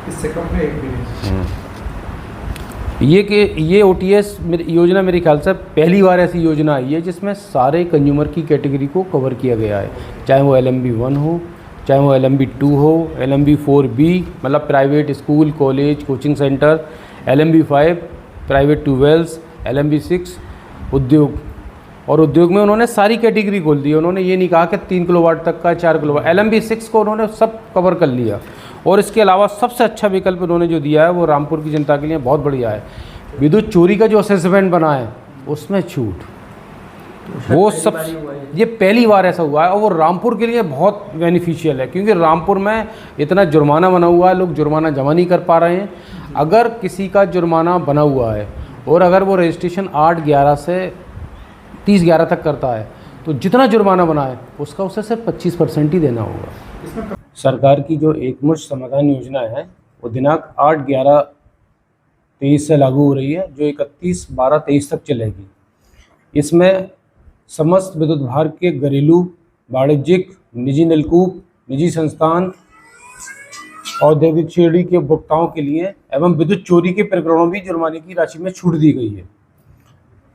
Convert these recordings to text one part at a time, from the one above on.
इससे कम है एक भी नहीं। ये OTS योजना मेरे ख्याल से पहली बार ऐसी योजना आई है जिसमें सारे कंज्यूमर की कैटेगरी को कवर किया गया है, चाहे वो LMB 1 हो, चाहे वो LMB 2 हो, LMB 4B मतलब private school college coaching centre, LMB 5 private tube wells, LMB 6 उद्योग। और उद्योग में उन्होंने सारी कैटेगरी खोल दी। उन्होंने ये नहीं कहा कि 3 किलोवाट तक का, 4 किलोवाट, LMB 6 को उन्होंने सब कवर कर लिया। और इसके अलावा सबसे अच्छा विकल्प उन्होंने जो दिया है वो रामपुर की जनता के लिए बहुत बढ़िया है। विद्युत चोरी का जो असेसमेंट बना है उसमें छूट, वो सब ये पहली बार ऐसा हुआ है। और वो रामपुर के लिए बहुत बेनिफिशियल है, क्योंकि रामपुर में इतना जुर्माना बना हुआ है, लोग जुर्माना जमा नहीं कर पा रहे हैं। अगर किसी का जुर्माना बना हुआ है और अगर वो रजिस्ट्रेशन 8/11 से 30/11 तक करता है तो जितना जुर्माना बना है उसका उसे सिर्फ 25% ही देना होगा। सरकार की जो एकमुश्त समाधान योजना है वो दिनांक 8/11/23 से लागू हो रही है, जो 31/12/23 तक चलेगी। इसमें समस्त विद्युत विभाग के घरेलू, वाणिज्यिक, निजी नलकूप, निजी संस्थान, औद्योगिक श्रेणी के उपभोक्ताओं के लिए एवं विद्युत चोरी के प्रकरणों में जुर्माने की राशि में छूट दी गई है।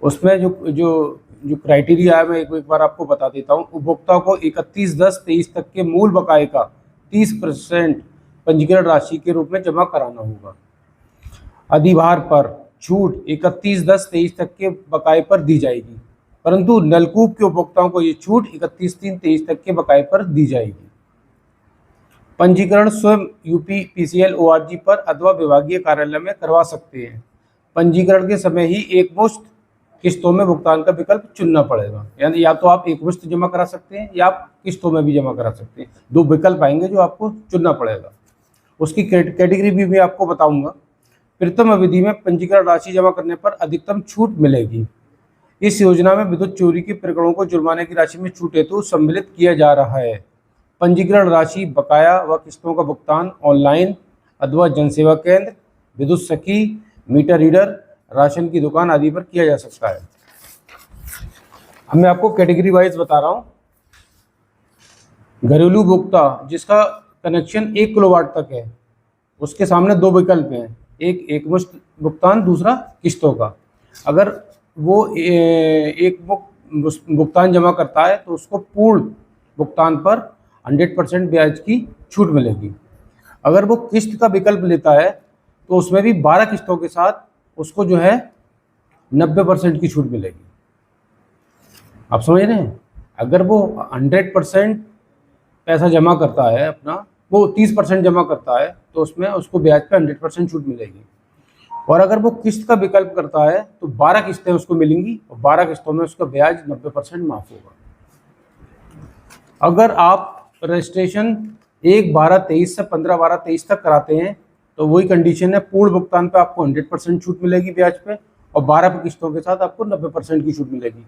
उसमें जो क्राइटेरिया है मैं एक बार आपको बता देता हूँ। उपभोक्ता को 31/10/23 तक के मूल बकाये का 30% पंजीकरण राशि के रूप में जमा कराना होगा। अधिभार पर छूट 31/10/23 तक के बकाये पर दी जाएगी, परंतु नलकूप के उपभोक्ताओं को ये छूट 31/3/23 तक के बकाये पर दी जाएगी। पंजीकरण स्वयं UPPCL ORG पर अथवा विभागीय कार्यालय में करवा सकते हैं। पंजीकरण के समय ही एकमुश्त किस्तों में भुगतान का विकल्प चुनना पड़ेगा, यानी या तो आप एकमुश्त जमा करा सकते हैं या आप किस्तों में भी जमा करा सकते हैं। 2 विकल्प आएंगे जो आपको चुनना पड़ेगा। उसकी कैटेगरी भी मैं आपको बताऊंगा। प्रथम अवधि में पंजीकरण राशि जमा करने पर अधिकतम छूट मिलेगी। इस योजना में विद्युत चोरी के प्रकरणों को जुर्माने की राशि में छूट हेतु सम्मिलित किया जा रहा है। पंजीकरण राशि, बकाया व किस्तों का भुगतान ऑनलाइन अथवा जनसेवा केंद्र, विद्युत सखी, मीटर रीडर, राशन की दुकान आदि पर किया जा सकता है। अब मैं आपको कैटेगरी वाइज बता रहा हूँ। घरेलू उपभोक्ता जिसका कनेक्शन 1 किलोवाट तक है, उसके सामने 2 विकल्प हैं, एक एकमुश्त भुगतान, दूसरा किस्तों का। अगर वो एक भुगतान जमा करता है तो उसको पूर्ण भुगतान पर 100% ब्याज की छूट मिलेगी। अगर वो किस्त का विकल्प लेता है तो उसमें भी 12 किस्तों के साथ उसको जो है 90% की छूट मिलेगी। आप समझ रहे हैं? अगर वो 100% पैसा जमा करता है अपना, वो 30% जमा करता है तो उसमें उसको ब्याज पे 100% छूट मिलेगी। और अगर वो किस्त का विकल्प करता है तो 12 किस्तें उसको मिलेंगी और 12 किस्तों में उसका ब्याज 90% माफ होगा। अगर आप रजिस्ट्रेशन 1/12/23 से 15/12/23 तक कराते हैं तो वही कंडीशन है, पूर्ण भुगतान पे आपको 100% छूट मिलेगी ब्याज पे और 12 किस्तों के साथ आपको 90% की छूट मिलेगी।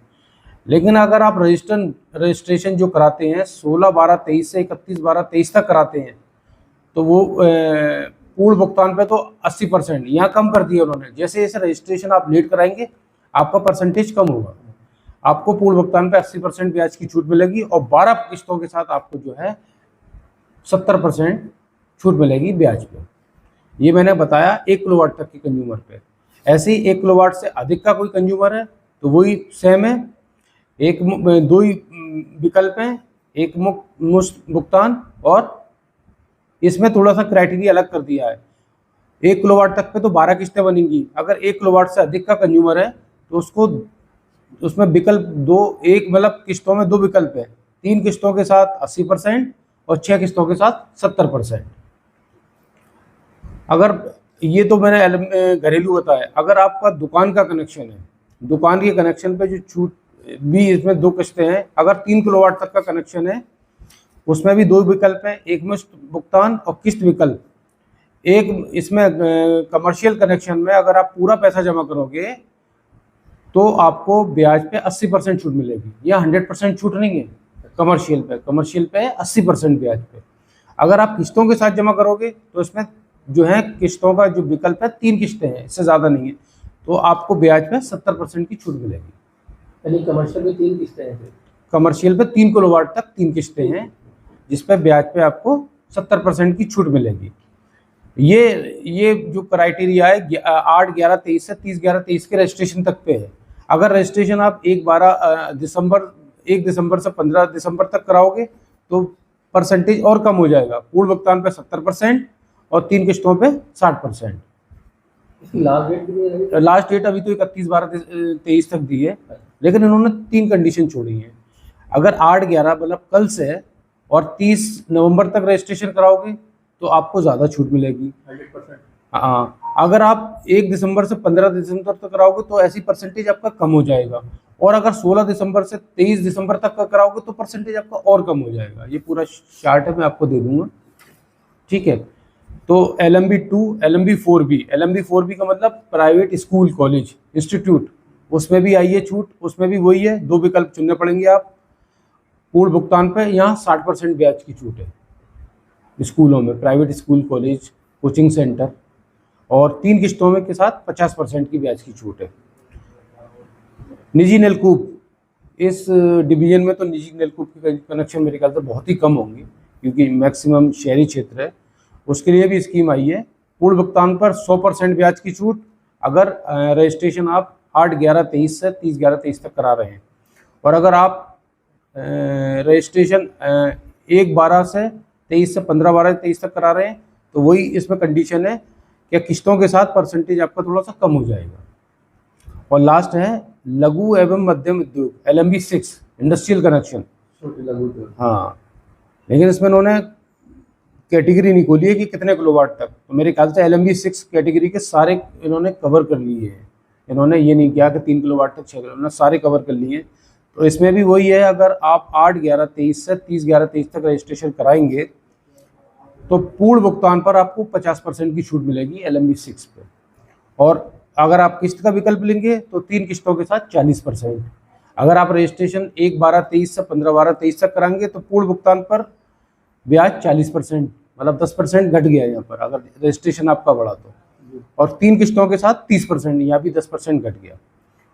लेकिन अगर आप रजिस्ट्रेशन जो कराते हैं 16/12/23 से 31/12/23 तक कराते हैं तो वो पूर्ण भुगतान पे तो 80%, यहाँ कम कर दिया उन्होंने। जैसे जैसे रजिस्ट्रेशन आप लेट कराएंगे आपका परसेंटेज कम होगा। आपको पूर्ण भुगतान पे 80% ब्याज की छूट मिलेगी और 12 किस्तों के साथ आपको जो है 70% छूट मिलेगी ब्याज पे। ये मैंने बताया 1 किलोवाट तक के कंज्यूमर पे। ऐसे ही 1 किलोवाट से अधिक का कोई कंज्यूमर है तो वही सेम है, 2 ही विकल्प हैं, एक मुश्त भुगतान, और इसमें थोड़ा सा क्राइटेरिया अलग कर दिया है। 1 किलोवाट तक पे तो 12 किस्तें बनेंगी। अगर 1 किलोवाट से अधिक का कंज्यूमर है तो उसको उसमें विकल्प 2, एक मतलब किस्तों में 2 विकल्प है, 3 किस्तों के साथ 80% और 6 किस्तों के साथ 70%। अगर ये तो मैंने घरेलू बताया। अगर आपका दुकान का कनेक्शन है, दुकान के कनेक्शन पे जो छूट भी, इसमें 2 किस्तें हैं। अगर 3 किलोवाट तक का कनेक्शन है उसमें भी 2 विकल्प हैं, एक मुश्त भुगतान और किस्त विकल्प। एक इसमें कमर्शियल कनेक्शन में अगर आप पूरा पैसा जमा करोगे तो आपको ब्याज पे 80% छूट मिलेगी। या 100% छूट नहीं है कमर्शियल पे 80% ब्याज पे। अगर आप किस्तों के साथ जमा करोगे तो इसमें जो है किस्तों का जो विकल्प है 3 किस्तें हैं, इससे ज़्यादा नहीं है, तो आपको ब्याज पे 70% की छूट मिलेगी। यानी कमर्शियल में 3 किस्तें हैं? कमर्शियल पे 3 किलोवाट तक 3 किस्तें हैं जिस पे ब्याज पे आपको 70% की छूट मिलेगी। ये जो क्राइटेरिया है 8/11/23 से 30/11/23 के रजिस्ट्रेशन तक पे है। अगर रजिस्ट्रेशन आप 1 दिसंबर से 15 दिसंबर तक कराओगे तो परसेंटेज और कम हो जाएगा। पूर्ण भुगतान पे 70% और 3 किस्तों पे 60%। इसकी लास्ट डेट कितनी है? लास्ट डेट अभी तो 31/12/23 तक दी है, लेकिन इन्होंने 3 कंडीशन छोड़ी हैं। अगर 8/11 मतलब कल से और 30 नवंबर तक रजिस्ट्रेशन कराओगे तो आपको ज़्यादा छूट मिलेगी 100%। हाँ, अगर आप 1 दिसंबर से 15 दिसंबर तक कराओगे तो ऐसी परसेंटेज आपका कम हो जाएगा, और अगर 16 दिसंबर से 23 दिसंबर तक का कराओगे तो परसेंटेज आपका और कम हो जाएगा। ये पूरा चार्ट है, मैं आपको दे दूंगा, ठीक है। तो LMB2, LMB4B, LMB4B का मतलब प्राइवेट स्कूल कॉलेज इंस्टीट्यूट, उसमें भी आई है छूट, उसमें भी वही है, 2 विकल्प चुनने पड़ेंगे आप। पूर्ण भुगतान पे यहाँ 60% ब्याज की छूट है स्कूलों में, private school college coaching centre, और 3 किस्तों में के साथ 50% की ब्याज की छूट है। निजी नलकूप, इस डिवीजन में तो निजी नलकूप के कनेक्शन मेरे ख्याल से बहुत ही कम होंगे क्योंकि मैक्सिमम शहरी क्षेत्र है, उसके लिए भी स्कीम आई है। पूर्ण भुगतान पर 100% ब्याज की छूट अगर रजिस्ट्रेशन आप 8/11/23 से 30/11/23 तक करा रहे हैं, और अगर आप रजिस्ट्रेशन 1/12 से 23 से 15/12/23 तक करा रहे हैं तो वही इसमें कंडीशन है कि किस्तों के साथ परसेंटेज आपका थोड़ा सा कम हो जाएगा। और लास्ट है लघु एवं मध्यम उद्योग, LMB6 इंडस्ट्रियल कनेक्शन। छोटे लघु उद्योग। हाँ, लेकिन इसमें उन्होंने कैटेगरी नहीं खोली है कि कितने किलोवाट तक, तो मेरे ख्याल से LMB6 कैटेगरी के सारे इन्होंने कवर कर लिए हैं। इन्होंने ये नहीं किया कि 3 किलोवाट तक 6 किलो, उन्होंने सारे कवर कर लिए। तो इसमें भी वही है, अगर आप 8/11/23 से 30/11/23 तक रजिस्ट्रेशन कराएंगे तो पूर्ण भुगतान पर आपको 50% की छूट मिलेगी LMB6 पे, और अगर आप किस्त का विकल्प लेंगे तो 3 किस्तों के साथ 40%। अगर आप रजिस्ट्रेशन 1/12/23 से 15/12/23 तक कराएंगे तो पूर्ण भुगतान पर ब्याज 40%, मतलब 10% घट गया यहाँ पर अगर रजिस्ट्रेशन आपका बढ़ा तो, और 3 किस्तों के साथ 30%, यहाँ भी 10% घट गया।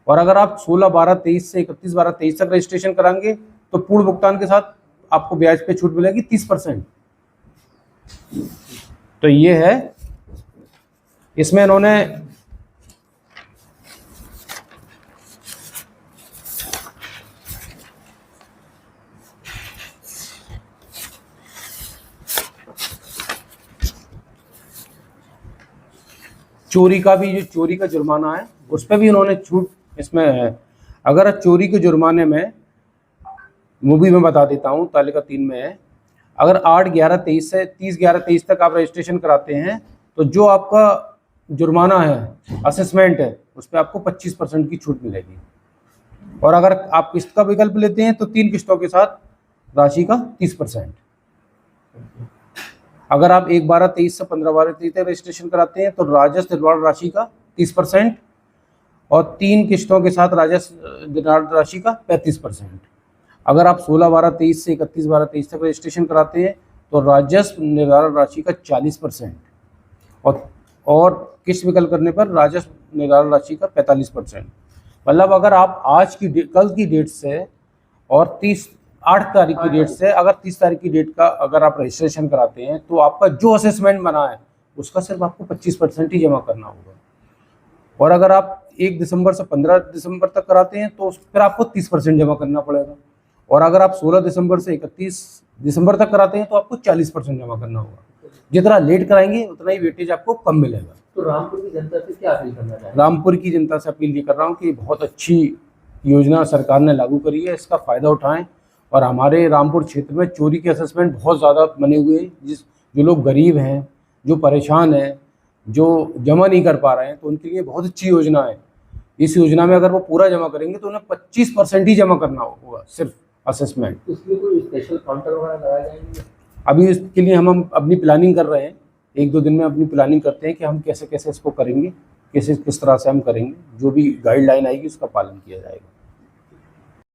और अगर आप 16/12/23 से 31/12/23 तक रजिस्ट्रेशन कराएंगे तो पूर्ण भुगतान के साथ आपको ब्याज पे छूट मिलेगी 30%। तो ये है, इसमें इन्होंने चोरी का भी, जो चोरी का जुर्माना है उस पर भी इन्होंने छूट इसमें है। अगर चोरी के जुर्माने में, वो भी मैं बता देता हूँ, तालिका 3 में है, अगर 8/11/23 से 30/11/23 तक आप रजिस्ट्रेशन कराते हैं तो जो आपका जुर्माना है, असेसमेंट है, उस पर आपको 25% की छूट मिलेगी। और अगर आप किस्त का विकल्प लेते हैं तो 3 किस्तों के साथ राशि का 30%। अगर आप 1/12/23 से 15/12/23 तक रजिस्ट्रेशन कराते हैं तो राजस्व निर्वाह राशि का 30% और 3 किस्तों के साथ राजस्व निर्वाह राशि का 35%। अगर आप 16/12/23 से 31/12/23 तक रजिस्ट्रेशन कराते हैं तो राजस्व निर्वाह राशि का 40% और किस्त विकल्प करने पर राजस्व निर्वाह राशि का 45%। मतलब अगर आप कल की डेट से और 8 तारीख की डेट से, अगर 30 तारीख की डेट का अगर आप रजिस्ट्रेशन कराते हैं तो आपका जो असेसमेंट बना है उसका सिर्फ आपको 25% ही जमा करना होगा। और अगर आप 1 दिसंबर से 15 दिसंबर तक कराते हैं तो फिर आपको 30% जमा करना पड़ेगा। और अगर आप 16 दिसंबर से 31 दिसंबर तक कराते हैं तो आपको 40% जमा करना होगा। जितना लेट कराएंगे उतना ही वेटेज आपको कम मिलेगा। तो रामपुर की जनता से क्या अपील करना चाहेंगे? रामपुर की जनता से अपील ये कर रहा हूँ कि बहुत अच्छी योजना सरकार ने लागू करी है, इसका फ़ायदा उठाएं। और हमारे रामपुर क्षेत्र में चोरी के असेसमेंट बहुत ज़्यादा बने हुए हैं, जो लोग गरीब हैं, जो परेशान हैं, जो जमा नहीं कर पा रहे हैं, तो उनके लिए बहुत अच्छी योजना है। इस योजना में अगर वो पूरा जमा करेंगे तो उन्हें 25% ही जमा करना होगा सिर्फ असेसमेंट। उसमें कोई स्पेशल काउंटर वगैरह लगाए जाएंगे? अभी इसके लिए हम अपनी प्लानिंग कर रहे हैं, 1-2 दिन में अपनी प्लानिंग करते हैं कि हम कैसे कैसे इसको करेंगे, किस तरह से हम करेंगे। जो भी गाइडलाइन आएगी उसका पालन किया जाएगा।